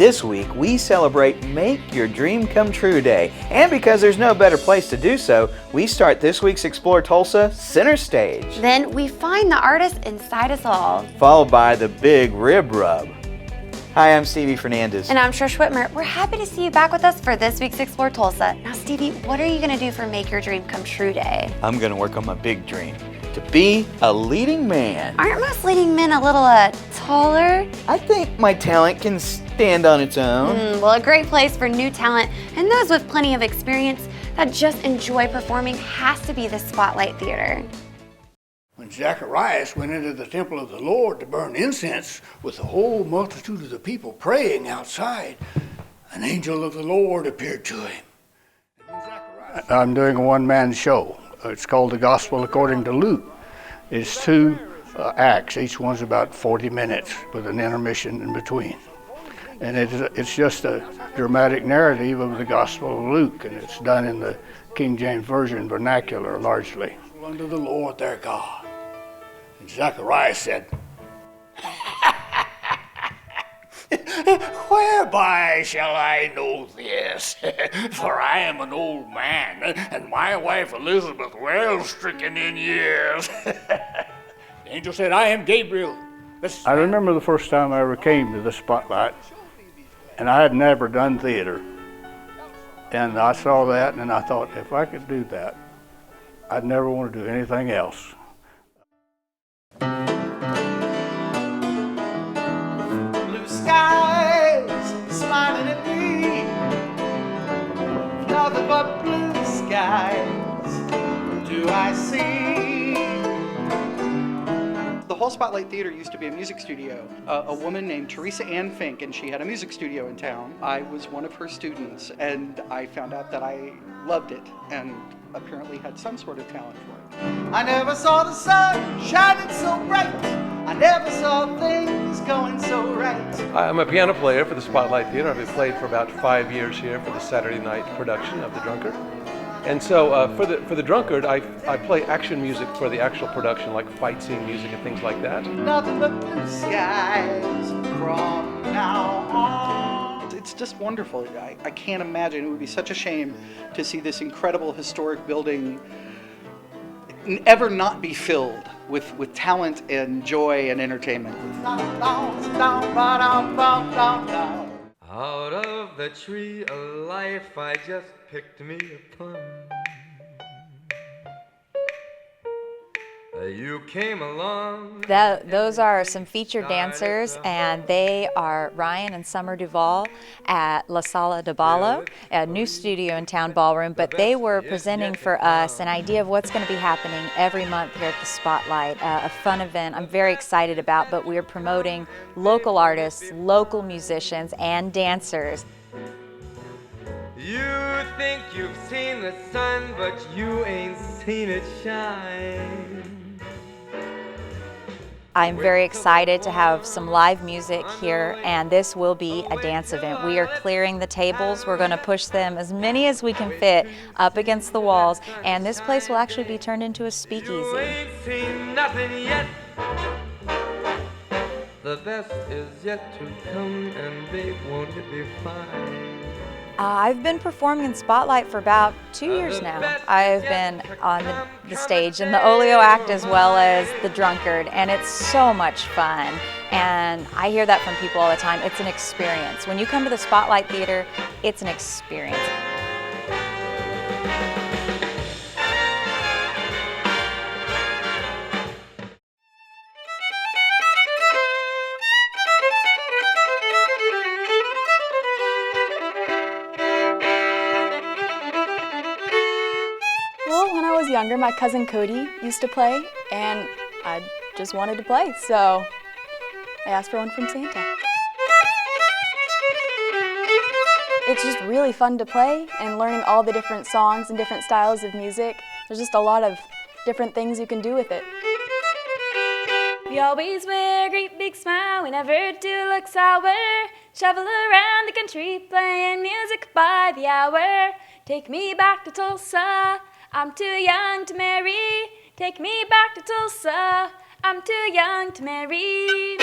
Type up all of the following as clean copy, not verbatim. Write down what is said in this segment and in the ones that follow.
This week, we celebrate Make Your Dream Come True Day. And because there's no better place to do so, we start this week's Explore Tulsa center stage. Then we find the artist inside us all. Followed by the Big Rib Rub. Hi, I'm Stevie Fernandez. And I'm Trish Whitmer. We're happy to see you back with us for this week's Explore Tulsa. Now, Stevie, what are you going to do for Make Your Dream Come True Day? I'm going to work on my big dream, to be a leading man. Aren't most leading men a little taller? I think my talent can stand on its own. Well, a great place for new talent and those with plenty of experience that just enjoy performing has to be the Spotlight Theater. When Zacharias went into the temple of the Lord to burn incense with the whole multitude of the people praying outside, an angel of the Lord appeared to him. I'm doing a one-man show. It's called The Gospel According to Luke. It's two acts. Each one's about 40 minutes with an intermission in between. And it's just a dramatic narrative of the Gospel of Luke, and it's done in the King James Version vernacular largely. Unto the Lord their God. And Zacharias said, whereby shall I know this? For I am an old man, and my wife Elizabeth well stricken in years. The angel said, I am Gabriel. I remember the first time I ever came to the Spotlight, and I had never done theater. And I saw that, and I thought, if I could do that, I'd never want to do anything else. Blue skies smiling at me, nothing but blue skies do I see. The whole Spotlight Theater used to be a music studio. A woman named Teresa Ann Fink, and she had a music studio in town. I was one of her students, and I found out that I loved it and apparently had some sort of talent for it. I never saw the sun shining so bright. I never saw things going so right. I'm a piano player for the Spotlight Theater. I've played for about 5 years here for the Saturday night production of The Drunkard. And so for the Drunkard, I play action music for the actual production, like fight scene music and things like that. Nothing but blue skies from now on. It's just wonderful. I can't imagine. It would be such a shame to see this incredible historic building ever not be filled with talent and joy and entertainment. Out of the tree of life I just picked me a plum. You came along. Those are some featured dancers, and they are Ryan and Summer Duvall at La Sala de Ballo, a new studio in town ballroom, but they were presenting for us an idea of what's going to be happening every month here at the Spotlight, a fun event I'm very excited about, but we're promoting local artists, local musicians, and dancers. You think you've seen the sun, but you ain't seen it shine. I'm very excited to have some live music here, and this will be a dance event. We are clearing the tables. We're going to push them, as many as we can fit, up against the walls, and this place will actually be turned into a speakeasy. You ain't seen nothing yet. The best is yet to come, and babe, won't it be fine? I've been performing in Spotlight for about 2 years now. I've been on the stage in the Oleo act as well as the Drunkard, and it's so much fun. And I hear that from people all the time. It's an experience. When you come to the Spotlight Theater, it's an experience. Well, when I was younger, my cousin Cody used to play, and I just wanted to play, so I asked for one from Santa. It's just really fun to play, and learning all the different songs and different styles of music. There's just a lot of different things you can do with it. We always wear a great big smile, we never do look sour. Travel around the country playing music by the hour. Take me back to Tulsa, I'm too young to marry. Take me back to Tulsa, I'm too young to marry.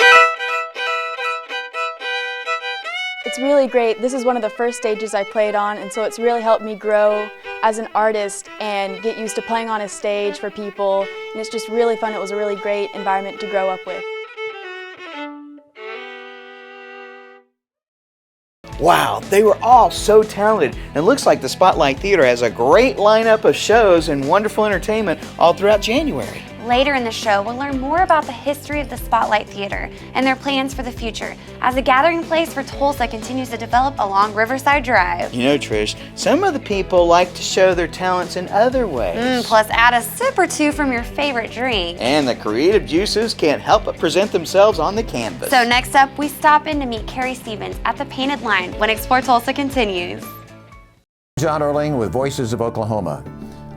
It's really great. This is one of the first stages I played on, and so it's really helped me grow as an artist and get used to playing on a stage for people, and it's just really fun. It was a really great environment to grow up with. Wow, they were all so talented. It looks like the Spotlight Theater has a great lineup of shows and wonderful entertainment all throughout January. Later in the show, we'll learn more about the history of the Spotlight Theater and their plans for the future as a gathering place for Tulsa continues to develop along Riverside Drive. You know, Trish, some of the people like to show their talents in other ways. Plus add a sip or two from your favorite drink. And the creative juices can't help but present themselves on the canvas. So next up, we stop in to meet Carrie Stevens at the Painted Lyon when Explore Tulsa continues. John Erling with Voices of Oklahoma.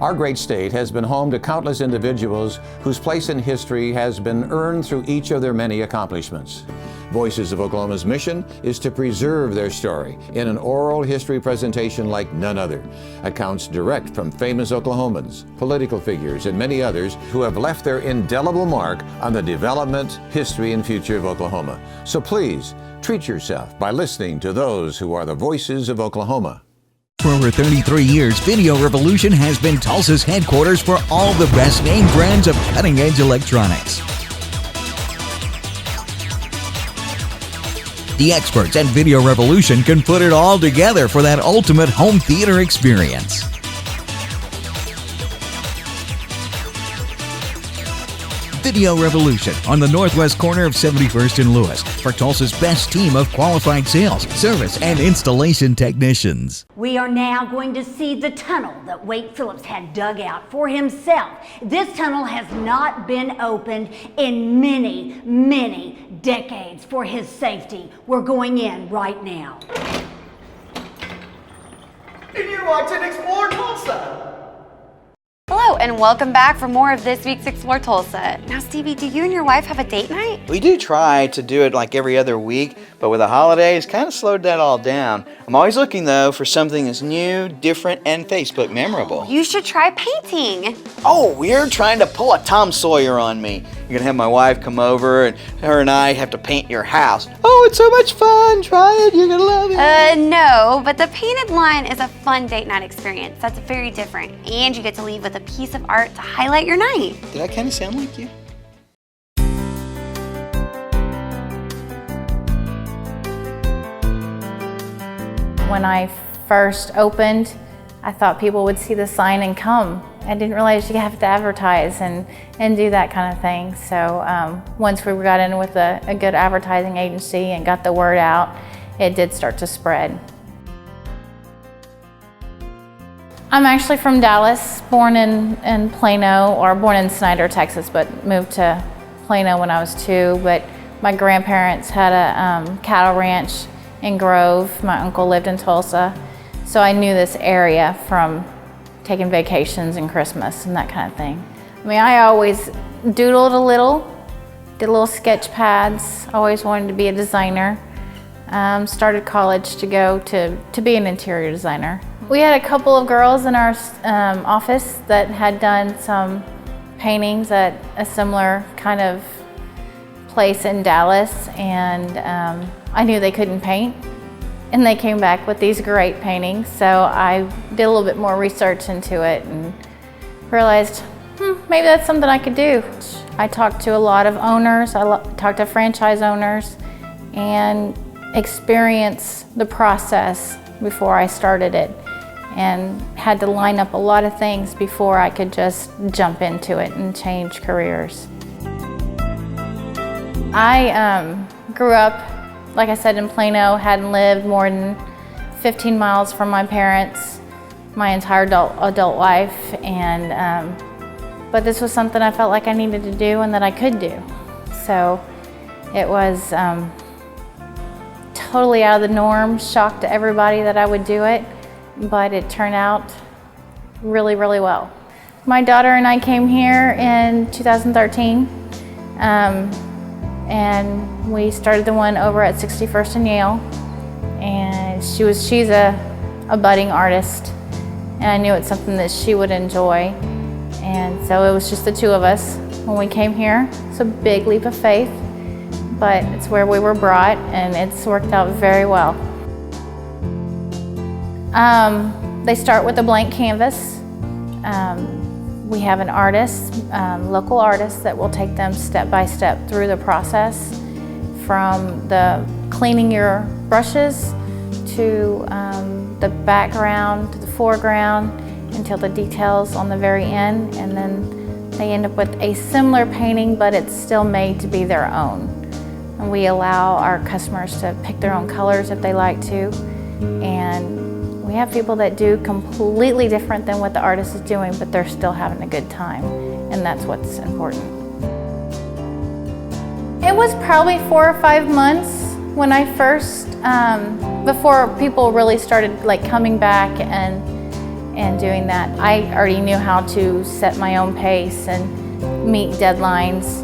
Our great state has been home to countless individuals whose place in history has been earned through each of their many accomplishments. Voices of Oklahoma's mission is to preserve their story in an oral history presentation like none other. Accounts direct from famous Oklahomans, political figures, and many others who have left their indelible mark on the development, history, and future of Oklahoma. So please, treat yourself by listening to those who are the voices of Oklahoma. For over 33 years, Video Revolution has been Tulsa's headquarters for all the best name brands of cutting-edge electronics. The experts at Video Revolution can put it all together for that ultimate home theater experience. Video Revolution on the northwest corner of 71st and Lewis for Tulsa's best team of qualified sales, service, and installation technicians. We are now going to see the tunnel that Wade Phillips had dug out for himself. This tunnel has not been opened in many, many decades for his safety. We're going in right now. And you're watching Explore Tulsa. Hello and welcome back for more of this week's Explore Tulsa. Now Stevie, do you and your wife have a date night? We do try to do it like every other week, but with the holidays, kind of slowed that all down. I'm always looking though for something that's new, different, and Facebook memorable. You should try painting. Oh, you're trying to pull a Tom Sawyer on me. You're gonna have my wife come over and her and I have to paint your house. Oh, it's so much fun. Try it, you're gonna love it. No, but the Painted Lyon is a fun date night experience that's very different, and you get to leave with a piece of art to highlight your night. Did I kind of sound like you? When I first opened, I thought people would see the sign and come. I didn't realize you have to advertise and do that kind of thing. So once we got in with a good advertising agency and got the word out, it did start to spread. I'm actually from Dallas, born in Plano, or born in Snyder, Texas, but moved to Plano when I was 2. But my grandparents had a cattle ranch in Grove. My uncle lived in Tulsa. So I knew this area from taking vacations and Christmas and that kind of thing. I mean, I always doodled a little, did little sketch pads, always wanted to be a designer. Started college to go to be an interior designer. We had a couple of girls in our office that had done some paintings at a similar kind of place in Dallas, and I knew they couldn't paint, and they came back with these great paintings. So I did a little bit more research into it and realized maybe that's something I could do. I talked to a lot of owners, I talked to franchise owners, and experienced the process before I started it, and had to line up a lot of things before I could just jump into it and change careers. I grew up, like I said, in Plano, hadn't lived more than 15 miles from my parents my entire adult life, and but this was something I felt like I needed to do and that I could do. So it was totally out of the norm, shock to everybody that I would do it, but it turned out really, really well. My daughter and I came here in 2013, and we started the one over at 61st and Yale, and she's a budding artist, and I knew it's something that she would enjoy, and so it was just the two of us when we came here. It's a big leap of faith, but it's where we were brought, and it's worked out very well. They start with a blank canvas. We have an artist, local artist, that will take them step by step through the process, from the cleaning your brushes to the background, to the foreground, until the details on the very end, and then they end up with a similar painting, but it's still made to be their own. And we allow our customers to pick their own colors if they like to, and we have people that do completely different than what the artist is doing, but they're still having a good time, and that's what's important. It was probably 4 or 5 months when I first, before people really started like coming back and doing that. I already knew how to set my own pace and meet deadlines.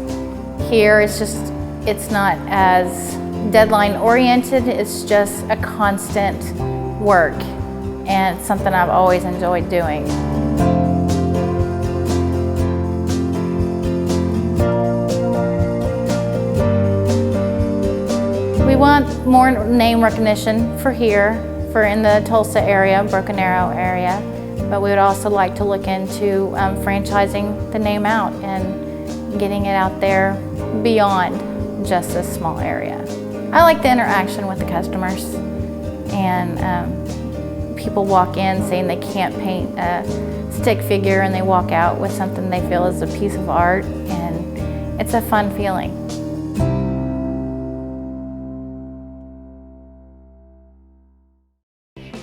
Here it's not as deadline oriented, it's just a constant work, and it's something I've always enjoyed doing. We want more name recognition for here, for in the Tulsa area, Broken Arrow area, but we would also like to look into franchising the name out and getting it out there beyond just this small area. I like the interaction with the customers, and people walk in saying they can't paint a stick figure, and they walk out with something they feel is a piece of art, and it's a fun feeling.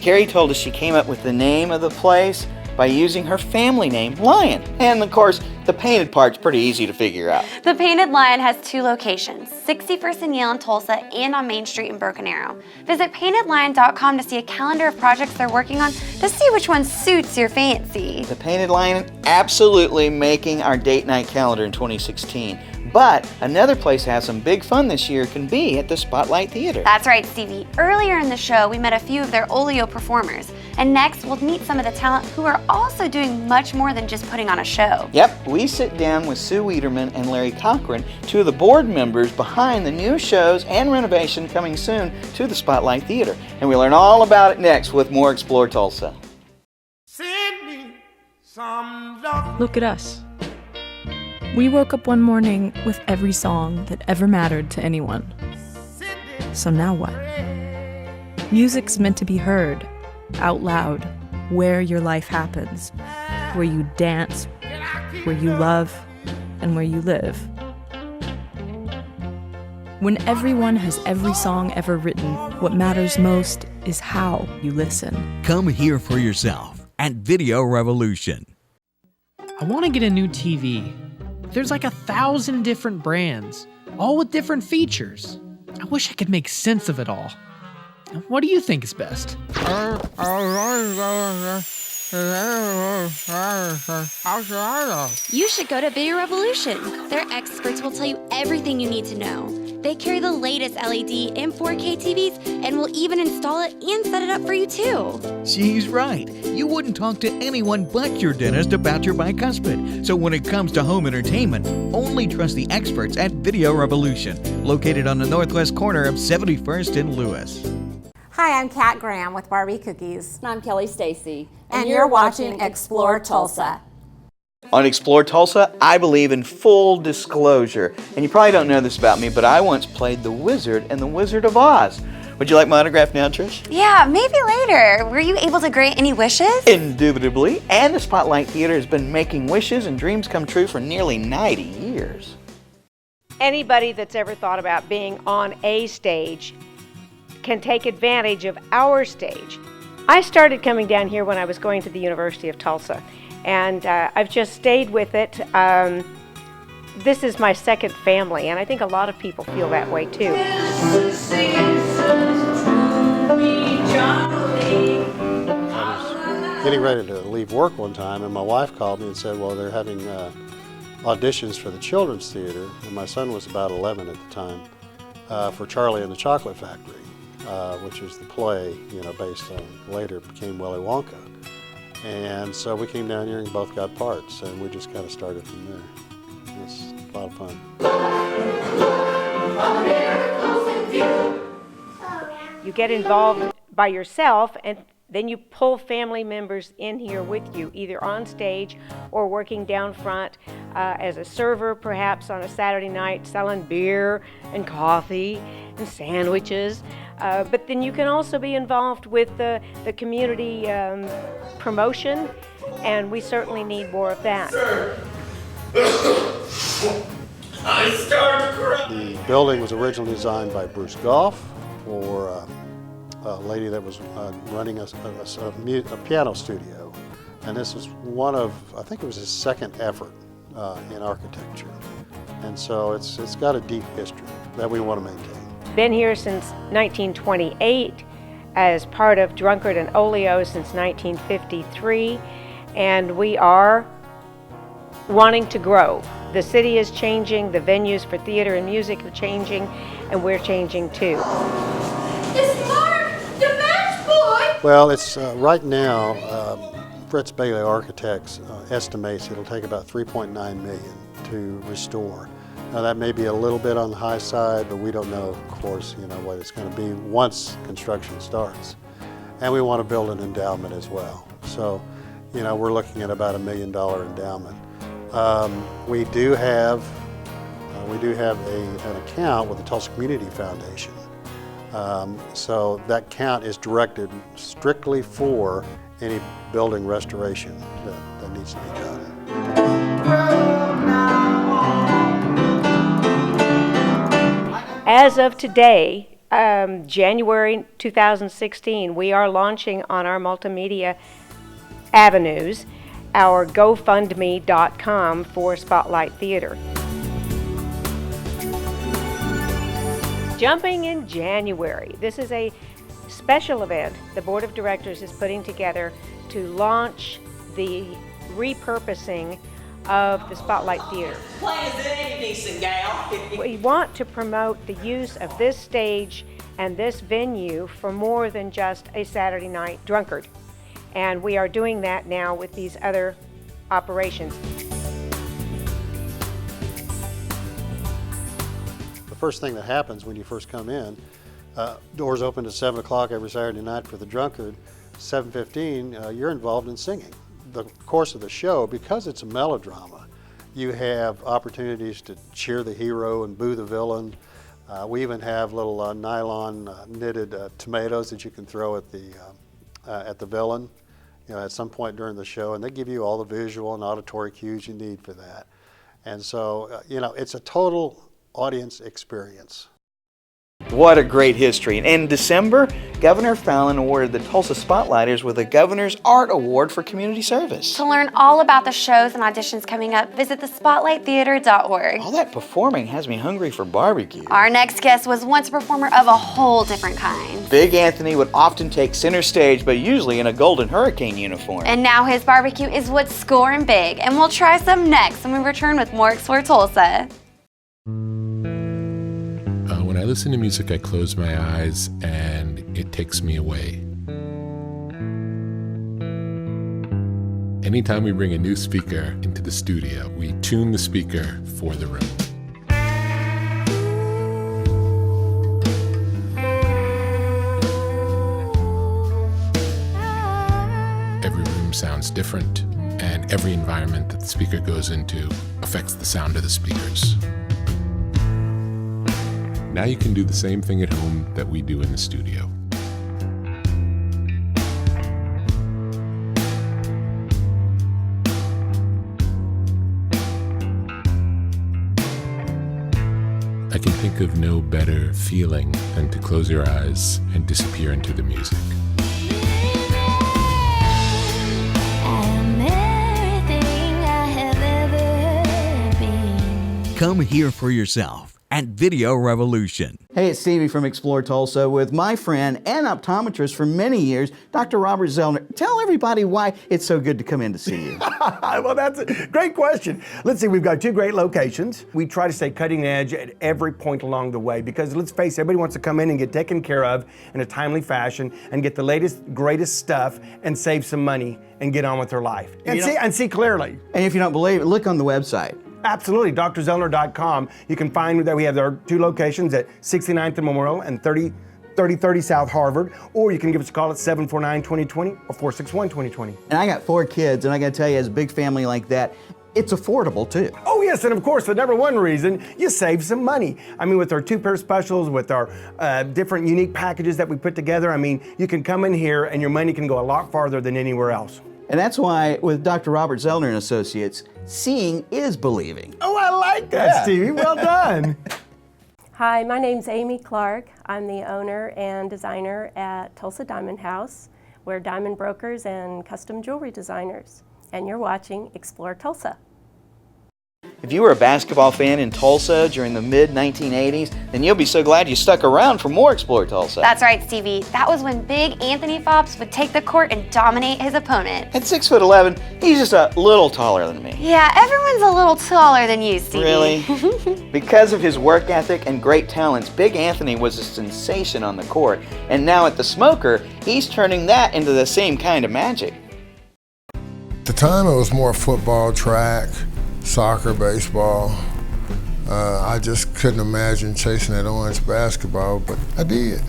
Carrie told us she came up with the name of the place by using her family name, Lyon. And of course, the painted part's pretty easy to figure out. The Painted Lyon has 2 locations, 61st and Yale in Tulsa and on Main Street in Broken Arrow. Visit paintedlyon.com to see a calendar of projects they're working on to see which one suits your fancy. The Painted Lyon absolutely making our date night calendar in 2016. But another place to have some big fun this year can be at the Spotlight Theater. That's right, Stevie. Earlier in the show, we met a few of their Oleo performers. And next, we'll meet some of the talent who are also doing much more than just putting on a show. Yep, we sit down with Sue Wiederman and Larry Cochran, 2 of the board members behind the new shows and renovation coming soon to the Spotlight Theater. And we learn all about it next with more Explore Tulsa. Look at us. We woke up one morning with every song that ever mattered to anyone. So now what? Music's meant to be heard, out loud, where your life happens, where you dance, where you love, and where you live. When everyone has every song ever written, what matters most is how you listen. Come hear for yourself at Video Revolution. I want to get a new TV. There's like 1,000 different brands, all with different features. I wish I could make sense of it all. What do you think is best? You should go to Video Revolution. Their experts will tell you everything you need to know. They carry the latest LED and 4K TVs and will even install it and set it up for you too. She's right. You wouldn't talk to anyone but your dentist about your bicuspid. So when it comes to home entertainment, only trust the experts at Video Revolution, located on the northwest corner of 71st and Lewis. Hi, I'm Kat Graham with Barbie Cookies. And I'm Kelly Stacy. And you're watching Explore Tulsa. On Explore Tulsa, I believe in full disclosure. And you probably don't know this about me, but I once played the Wizard in The Wizard of Oz. Would you like my autograph now, Trish? Yeah, maybe later. Were you able to grant any wishes? Indubitably. And the Spotlight Theater has been making wishes and dreams come true for nearly 90 years. Anybody that's ever thought about being on a stage can take advantage of our stage. I started coming down here when I was going to the University of Tulsa, and I've just stayed with it. This is my second family, and I think a lot of people feel that way too. I was getting ready to leave work one time, and my wife called me and said, well, they're having auditions for the Children's Theater, and my son was about 11 at the time, for Charlie and the Chocolate Factory. Which was the play, based on, later became Willy Wonka. And so we came down here and both got parts, and we just kind of started from there. It was a lot of fun. You get involved by yourself, and Then you pull family members in here with you, either on stage or working down front as a server, perhaps on a Saturday night, selling beer and coffee and sandwiches. But then you can also be involved with the community promotion, and we certainly need more of that. The building was originally designed by Bruce Goff for a lady that was running a piano studio. And this was one of, I think it was his second effort in architecture. And so it's got a deep history that we want to maintain. Been here since 1928 as part of Drunkard and Oleo since 1953, and we are wanting to grow. The city is changing, the venues for theater and music are changing, and we're changing too. It's Mark, the match boy! Well, it's right now, Fritz Bailey Architects estimates it'll take about $3.9 million to restore. Now that may be a little bit on the high side, but we don't know, of course, what it's going to be once construction starts. And we want to build an endowment as well. So, we're looking at about $1 million endowment. We do have an account with the Tulsa Community Foundation. So that account is directed strictly for any building restoration that needs to be done. As of today, January 2016, we are launching on our multimedia avenues our GoFundMe.com for Spotlight Theater. Jumping in January, this is a special event the Board of Directors is putting together to launch the repurposing of the Spotlight Theater. We want to promote the use of this stage and this venue for more than just a Saturday night drunkard. And we are doing that now with these other operations. The first thing that happens when you first come in, doors open at 7 o'clock every Saturday night for the drunkard. 7:15, you're involved in singing. The course of the show, because it's a melodrama, you have opportunities to cheer the hero and boo the villain. We even have little nylon knitted tomatoes that you can throw at the villain, at some point during the show, and they give you all the visual and auditory cues you need for that. And so, it's a total audience experience. What a great history. And in December, Governor Fallin awarded the Tulsa Spotlighters with a Governor's Art Award for community service. To learn all about the shows and auditions coming up, visit thespotlighttheater.org. All that performing has me hungry for barbecue. Our next guest was once a performer of a whole different kind. Big Anthony would often take center stage, but usually in a Golden Hurricane uniform. And now his barbecue is what's scoring big, and we'll try some next when we return with more Explore Tulsa. When I listen to music, I close my eyes and it takes me away. Anytime we bring a new speaker into the studio, we tune the speaker for the room. Every room sounds different, and every environment that the speaker goes into affects the sound of the speakers. Now you can do the same thing at home that we do in the studio. I can think of no better feeling than to close your eyes and disappear into the music. Come hear for yourself at Video Revolution. Hey, it's Stevie from Explore Tulsa with my friend and optometrist for many years, Dr. Robert Zellner. Tell everybody why it's so good to come in to see you. Well, that's a great question. Let's see, we've got two great locations. We try to stay cutting edge at every point along the way because let's face it, everybody wants to come in and get taken care of in a timely fashion and get the latest, greatest stuff and save some money and get on with their life. And see clearly. And if you don't believe it, look on the website. Absolutely, drzellner.com. You can find that we have our two locations at 69th and Memorial and 33rd 3030 South Harvard, or you can give us a call at 749-2020 or 461-2020. And I got 4 kids, and I gotta tell you, as a big family like that, it's affordable too. Oh yes, and of course, the number one reason, you save some money. I mean, with our 2-pair specials, with our different unique packages that we put together, I mean, you can come in here and your money can go a lot farther than anywhere else. And that's why with Dr. Robert Zellner and Associates, seeing is believing. Oh, I like that, Stevie. Well done. Hi, my name's Amy Clark. I'm the owner and designer at Tulsa Diamond House. We're diamond brokers and custom jewelry designers. And you're watching Explore Tulsa. If you were a basketball fan in Tulsa during the mid-1980s, then you'll be so glad you stuck around for more Explore Tulsa. That's right, Stevie. That was when Big Anthony Fobbs would take the court and dominate his opponent. At 6'11", he's just a little taller than me. Yeah, everyone's a little taller than you, Stevie. Really? Because of his work ethic and great talents, Big Anthony was a sensation on the court. And now at the Smoker, he's turning that into the same kind of magic. At the time, it was more football, track, soccer, baseball. I just couldn't imagine chasing that orange basketball, but I did.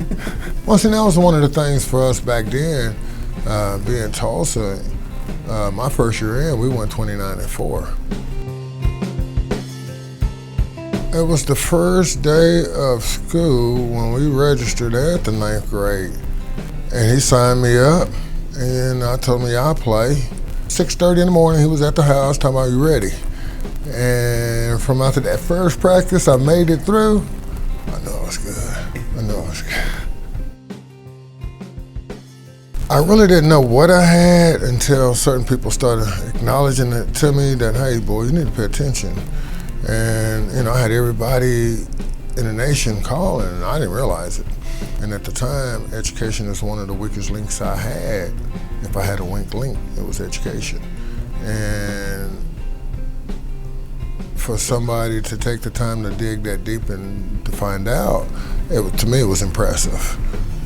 Well, see, that was one of the things for us back then, being Tulsa. My first year in, we won 29-4. It was the first day of school when we registered at the 9th grade. And he signed me up, and I told him, yeah, I'll play. 6:30 in the morning, he was at the house talking about, you ready? And from after that first practice, I made it through. I knew I was good. I knew I was good. I really didn't know what I had until certain people started acknowledging it to me that, hey, boy, you need to pay attention. And, you know, I had everybody in the nation calling, and I didn't realize it. And at the time, education is one of the weakest links I had. If I had a weak link, it was education. And for somebody to take the time to dig that deep and to find out, to me, it was impressive,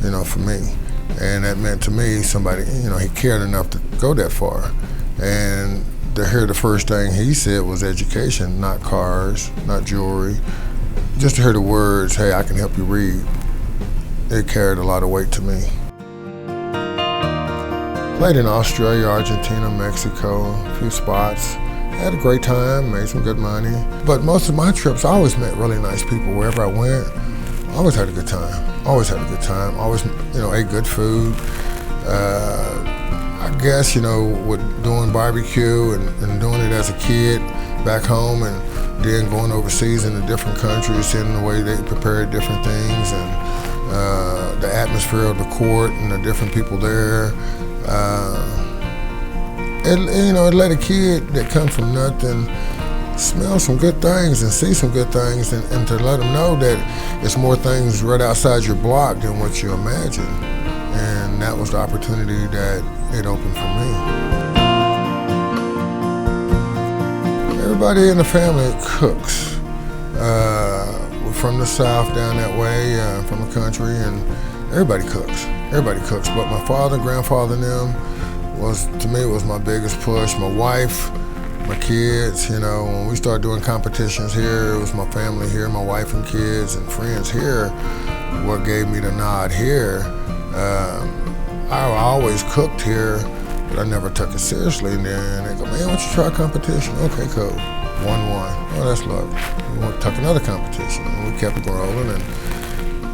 you know, for me. And that meant to me, somebody, you know, he cared enough to go that far. And to hear the first thing he said was education, not cars, not jewelry. Just to hear the words, hey, I can help you read, it carried a lot of weight to me. Played in Australia, Argentina, Mexico, a few spots. Had a great time, made some good money. But most of my trips, I always met really nice people wherever I went. I always had a good time. Always had a good time. Always, you know, ate good food. I guess, you know, with doing barbecue and doing it as a kid back home, and then going overseas into different countries, seeing the way they prepared different things, and the atmosphere of the court and the different people there. It let a kid that comes from nothing smell some good things and see some good things, and to let them know that it's more things right outside your block than what you imagine. And that was the opportunity that it opened for me. Everybody in the family cooks. We're from the South down that way, from the country, and everybody cooks. Everybody cooks, but my father, grandfather, and them to me, was my biggest push. My wife, my kids, you know, when we started doing competitions here, it was my family here, my wife and kids and friends here, what gave me the nod here. I always cooked here, but I never took it seriously. And then they go, man, why don't you try a competition? Okay, cool. 1-1. Oh, that's luck. We took another competition, and we kept it rolling. And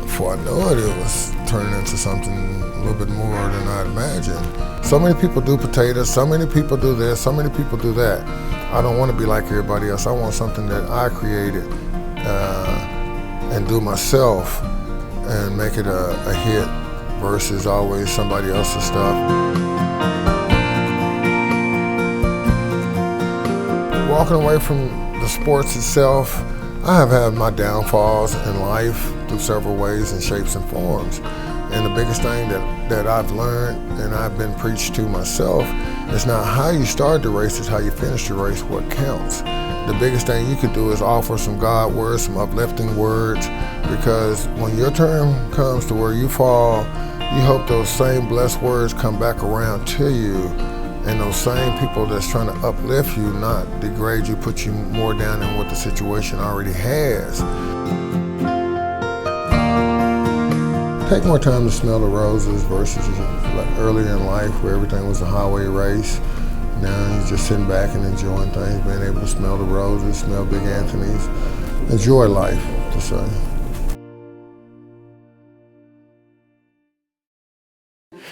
before I knew it, it was turning into something a little bit more than I'd imagined. So many people do potatoes, so many people do this, so many people do that. I don't want to be like everybody else. I want something that I created and do myself and make it a hit versus always somebody else's stuff. Walking away from the sports itself, I have had my downfalls in life through several ways and shapes and forms. And the biggest thing that I've learned and I've been preached to myself is not how you start the race, it's how you finish the race, what counts. The biggest thing you could do is offer some God words, some uplifting words, because when your turn comes to where you fall, you hope those same blessed words come back around to you, and those same people that's trying to uplift you, not degrade you, put you more down than what the situation already has. take more time to smell the roses versus like earlier in life where everything was a highway race. Now you're just sitting back and enjoying things, being able to smell the roses, smell Big Anthony's, enjoy life, to say.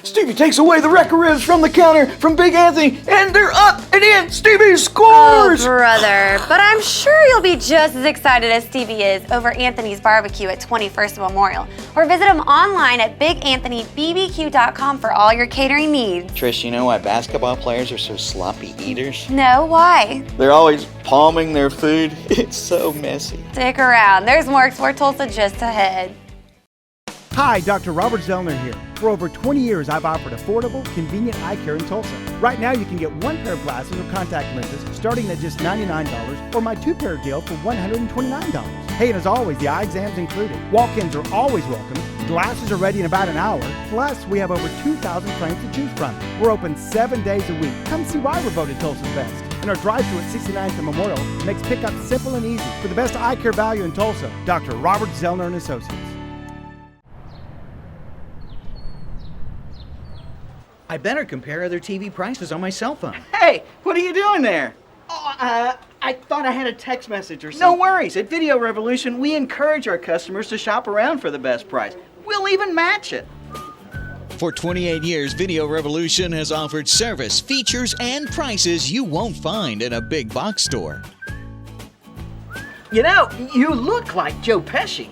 Stevie takes away the wrecker ribs from the counter from Big Anthony, and they're up and in. Stevie scores! Oh, brother. But I'm sure you'll be just as excited as Stevie is over Anthony's Barbecue at 21st Memorial. Or visit him online at biganthonybbq.com for all your catering needs. Trish, you know why basketball players are so sloppy eaters? No, why? They're always palming their food. It's so messy. Stick around. There's more Explore Tulsa just ahead. Hi, Dr. Robert Zellner here. For over 20 years, I've offered affordable, convenient eye care in Tulsa. Right now, you can get one pair of glasses or contact lenses starting at just $99 or my two-pair deal for $129. Hey, and as always, the eye exam's included. Walk-ins are always welcome. Glasses are ready in about an hour. Plus, we have over 2,000 frames to choose from. We're open 7 days a week. Come see why we're voted Tulsa's best. And our drive-thru at 69th and Memorial makes pickup simple and easy. For the best eye care value in Tulsa, Dr. Robert Zellner and Associates. I better compare other TV prices on my cell phone. Hey, what are you doing there? Oh, I thought I had a text message or something. No worries. At Video Revolution, we encourage our customers to shop around for the best price. We'll even match it. For 28 years, Video Revolution has offered service, features, and prices you won't find in a big box store. You know, you look like Joe Pesci.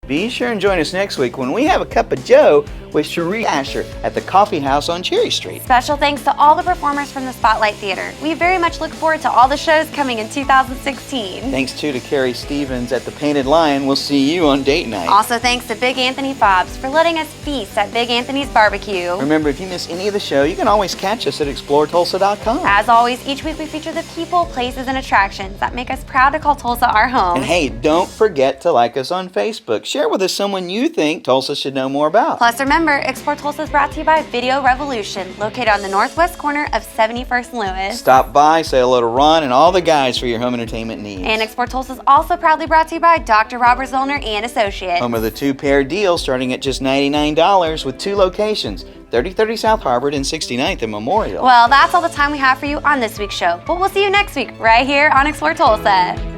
Be sure and join us next week when we have a cup of Joe with Cherie Asher at the Coffee House on Cherry Street. Special thanks to all the performers from the Spotlight Theater. We very much look forward to all the shows coming in 2016. Thanks too to Carrie Stevens at the Painted Lyon. We'll see you on date night. Also thanks to Big Anthony Fobbs for letting us feast at Big Anthony's Barbecue. Remember, if you miss any of the show, you can always catch us at exploretulsa.com. As always, each week we feature the people, places, and attractions that make us proud to call Tulsa our home. And hey, don't forget to like us on Facebook. Share with us someone you think Tulsa should know more about. Plus, remember, Explore Tulsa is brought to you by Video Revolution, located on the northwest corner of 71st and Lewis. Stop by, say hello to Ron and all the guys for your home entertainment needs. And Explore Tulsa is also proudly brought to you by Dr. Robert Zellner and Associates. Home of the two-pair deal starting at just $99 with 2 locations, 3030 South Harvard and 69th and Memorial. Well, that's all the time we have for you on this week's show, but we'll see you next week right here on Explore Tulsa.